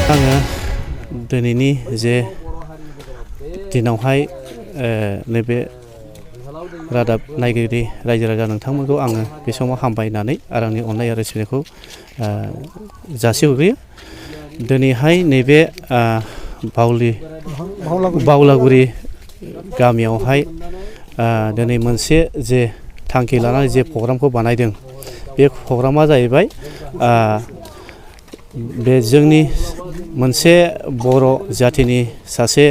आङो दिनैनि जे दिनावहाय नैबे रादाब नायगिरि रायजो राजा नोंथांमोनखौ आङो बे समाव हामबायनानै आरो आंनि अननाय आरो सिबिनायखौ जासिहरग्रोयो। दिनैहाय नैबे बावलागुरि गामियावहाय दिनै मोनसे जे थांखि लानानै जे प्रग्रामखौ बानायदों, बे प्रग्रामा जाहैबाय बे जोंनि मोनसे बर' जाथिनि सासे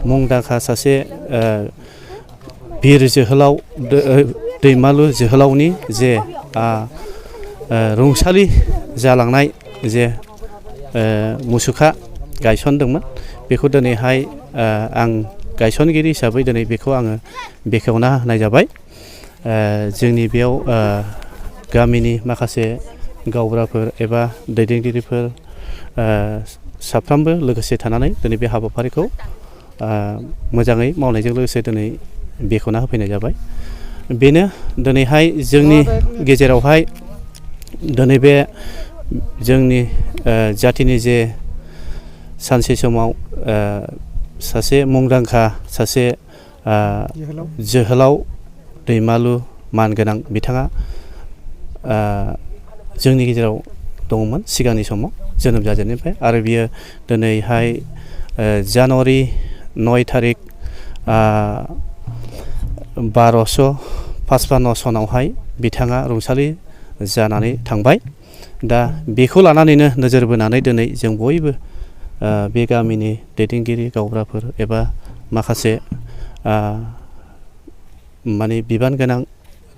मुंदांखा सासे बिर जोहोलाव दैमालु जोहोलावनि जे रुंसारि जालांनाय जे मुसुखा गायसनदोंमोन, बेखौ दिनैहाय आं गायसनगिरि हिसाबै दिनै बेखौ आङो बेखेवना होनाय जाबाय। जोंनि बेयाव गामिनि माखासे गावबुराफोर एबा दैदेनगिरिफोर साफ्रोमबो लोगोसे थानानै दिनै बे हाबाफारिखौ मोजाङै मावनायजों लोगोसे दिनै बेखेवना होफैनाय जाबाय। बेनो दिनैहाय जोंनि गेजेरावहाय दिनै बे जोंनि जाथिनि जे सानसे समाव सासे मुंदांखा सासे जोहोलाव दैमालु मानगोनां बिथाङा जोंनि गेजेराव दङमोन सिगांनि समाव जोनोम जाजेननायनिफ्राय, आरो बियो दिनैहाय जानुवारि 9 थारिख 1255 सनावहाय बिथाङा रुंसारि जानानै थांबाय। दा बेखौ लानानैनो नोजोर बोनानै दिनै जों बयबो बे गामिनि दैदेनगिरि गावबुराफोर एबा माखासे माने बिबान गोनां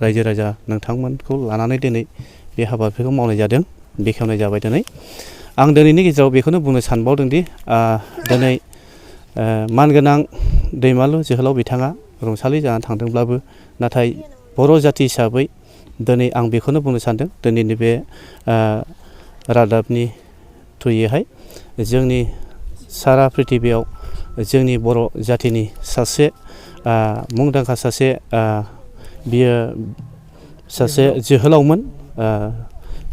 रायजो राजा नोंथांमोनखौ लानानै दिनै बे हाबाफारिखौ मावनाय जादों, बेखेवनाय जाबाय। दिनै आं दिनैनि गेजेराव बेखौनो बुंनो सानबावदोंदि दिनै मानगोनां दैमालु जोहोलाव बिथाङा रुंसारि जानानै थांदोंब्लाबो, नाथाय बर' जाथि हिसाबै दिनै आं बेखौनो बुंनो सानदों, दिनैनि बे रादाबनि थ्रुयैहाय जोंनि सारा प्रिथिबियाव जोंनि बर' जाथिनि सासे मुंदांखा सासे बियो सासे जोहोलावमोन।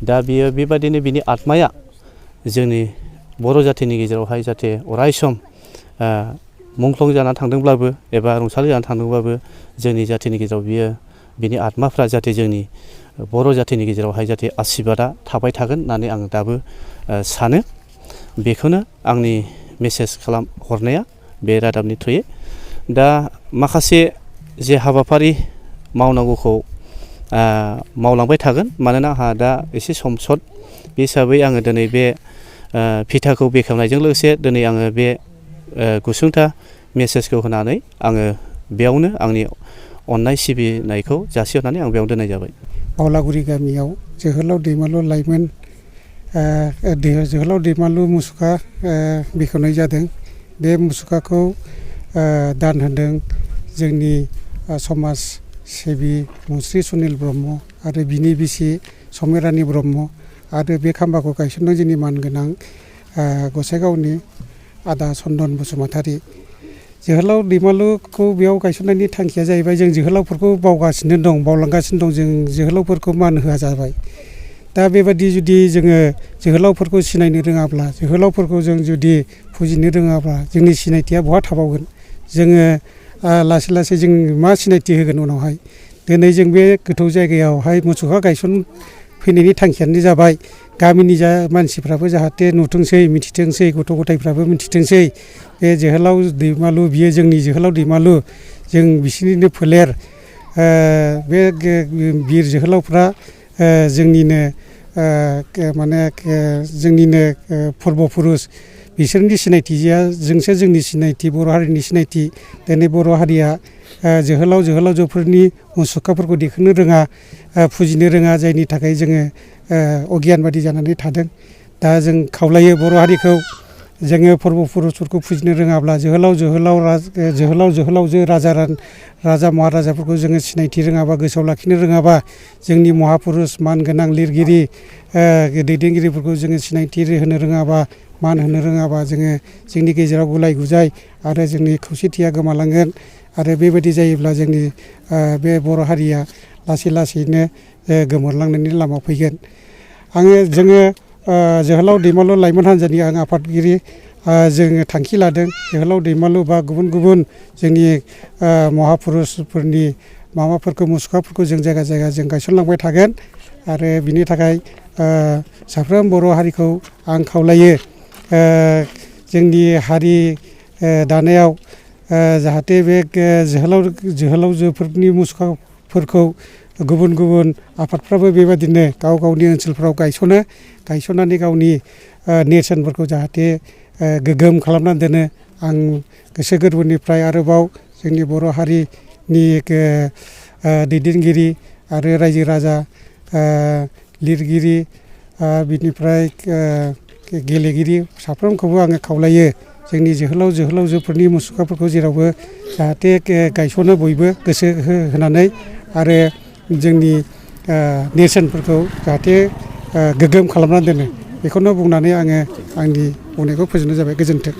दा बियो बेबादिनो बिनि आत्माया जोंनि बर' जाथिनि गेजेरावहाय जाहाथे अरायसम मुंख्लं जानानै थांदोंब्लाबो एबा रुंसारि जानानै थांदोंब्लाबो जोंनि जाथिनि गेजेराव बियो बिनि आत्माफ्रा जाहाथे जोंनि बर' जाथिनि गेजेरावहाय जाहाथे आसिरबादा थाबाय थागोन होननानै आं दाबो सानो। बेखौनो आंनि मेसेज हरनाया बे रादाबनि थ्रुयै। दा माखासे जे हाबाफारि मावनांगौखौ मावलांबाय थागोन, मानोना आंहा दा एसे सम सर्ट, बे हिसाबै आङो दिनै बे फिथाखौ बेखेवनायजों लोगोसे दिनै आङो बे गुसुंथा मेसेजखौ होनानै आङो बेयावनो आंनि अननाय सिबिनायखौ जासिहरनानै आं बेयावनो दोननाय जाबाय। बावलागुरि गामियाव जोहोलाव दैमालु लाइमोन जोहोलाव दैमालु मुसुखा बेखेवनाय जादों। बे मुसुखाखौ दान होदों जोंनि समाज सिबि मुस्रि सुनिल ब्रह्म आरो बिनि बिसि समिरानि ब्रह्म, आरो बे खाम्फाखौ गायसनदों जोंनि मानगोनां गसाइगावनि आदा चन्दन बसुमतारी। जोहोलाव दैमालुखौ बेयाव गायसननायनि थांखिया जाहैबाय, जों जोहोलावफोरखौ बावगासिनो दं, बावलांगासिनो दं, जों जोहोलावफोरखौ मान होआ जाबाय। दा बेबादि जुदि जोङो जोहोलावफोरखौ सिनायनो रोङाब्ला, जोहोलावफोरखौ जों जुदि फुजिनो रोङाब्ला जोंनि सिनायथिया बहा थाबावगोन? जोङो लासै लासै जों मा सिनायथि होगोन उनावहाय? दिनै जों बे गोथौ जायगायावहाय मुसुखा गायसनफैनायनि थांखियानो जाबाय, गामिनि मानसिफ्राबो जाहाथे नुथोंसै, मिथिथोंसै, गथ' गथायफ्राबो मिथिथोंसै, बे जोहोलाव दैमालु बियो जोंनि जोहोलाव दैमालु, जों बिसोरनिनो फोलेर। बे बिर जोहोलावफ्रा जोंनिनो माने जोंनिनो फर्ब पुरुष, बिसोरनि सिनायथिजोंसो जोंनि सिनायथि, बर' हारिनि सिनायथि। दिनै बर' हारिया जोहोलाव जोहोलावजोफोरनि मुसुखाफोरखौ दिखांनो रोङा, फुजिनो रोङा, जायनि थाखाय जोङो अगियान बादि जानानै थादों। दा जों खावलायो बर' हारिखौ, जोङो फर्ब पुरुषफोरखौ फुजिनो रोङाब्ला, जोहोलाव जोहोलावजो राजा महाराजाफोरखौ जोङो सिनायथि रोङाबा, गोसोआव लाखिनो रोङाबा, जोंनि महापुरुष मानगोनां लिरगिरि दैदेनगिरिफोरखौ जोङो सिनायथि होनो रोङाबा, मान होनो रोङाबा, जोङो जोंनि गेजेराव गुलाय गुजाय आरो जोंनि खौसेथिया गोमालांगोन। आरो बेबायदि जायोब्ला जोंनि बे बर' हारिया लासै लासैनो गोमोरलांनायनि लामायाव फैगोन। जोङो जोहोलाव दैमालु लाइमोन हान्जानि आं आफादगिरि जोङो थांखि लादों जोहोलाव दैमालु बा गुबुन गुबुन जोंनि महापुरुषफोरनि माबाफोरखौ मुसुखाफोरखौ जों जायगा जायगा जों गायसनलांबाय थागोन आरो बिनि थाखाय साफ्रोम बर' हारिखौ आं खावलायो जोंनि हारि दानायाव जाहाथे बे जोहोलावजोफोरनि मुसुखाफोरखौ गुबुन गुबुन आफादफ्राबो बेबादिनो गाव गावनि ओनसोलफ्राव गायसननानै गावनि नेरसोनफोरखौ जाहाथे गोग्गोम खालामनानै दोनो आं गोसो गोरबोनिफ्राय आरोबाव जोंनि बर' हारिनि दैदेनगिरि आरो रायजो राजा लिरगिरि बिनिफ्राय गेलेगिरि साफ्रोमखौबो आङो खावलायो जोंनि जोहोलावजोफोरनि मुसुखाफोरखौ जेरावबो जाहाथे गायसनो बयबो गोसो होनानै आरो जोंनि नेरसोनफोरखौ जाहाथे गोग्गोम खालामनानै दोनो बेखौनो बुंनानै आङो आंनि बुंनायखौ फोजोबनाय जाबाय गोजोन्थों।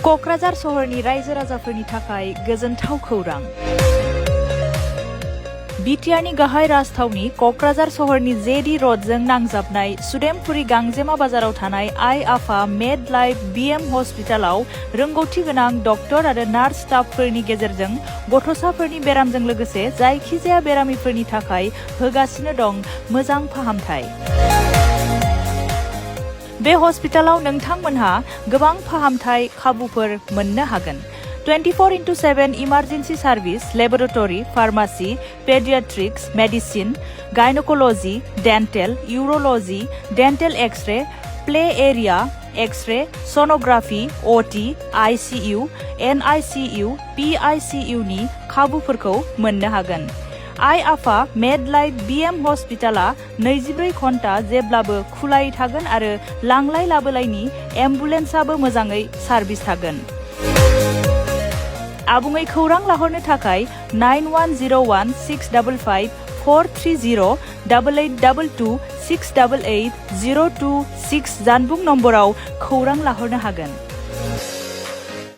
क'क्राझार सहरनि रायजो राजाफोरनि थाखाय गोजोनथाव खौरां। बिटिआरनि गाहाय राजथावनि क'क्राझार सहरनि जेडि रडजों नांजाबनाय सुदेमपुरी गांजेमा बाजाराव थानाय आइ आफा मेड लाइफ बिएम हस्पिटालाव रोंगौथि गोनां डक्टर आरो नार्स स्टाफफोरनि गेजेरजों गथ'साफोरनि बेरामजों लोगोसे जायखिजाया बेरामिफोरनि थाखाय होगासिनो दं मोजां फाहामथाय। बे हस्पिटालाव नोंथांमोनहा गोबां फाहामथाय खाबुफोर मोननो हागोन। 24/7 emergency service, laboratory, pharmacy, paediatrics, medicine, gynaecology, dental, urology, dental x-ray, play area, x-ray, sonography, OT, ICU, NICU, PICU नि खाबुफोरखौ मोननो हागोन। आइ आफा मेड लाइफ बिएम हस्पिटाला 24 घन्टा जेब्लाबो खुलायै थागोन आरो लांलाय लाबोलायनि एम्बुलेन्सआबो मोजाङै सार्भिस थागोन। आबुङै खौरां लाहरनो थाखाय 9101655430 8822 688 026 जानबुं नम्बराव खौरां लाहरनो हागोन।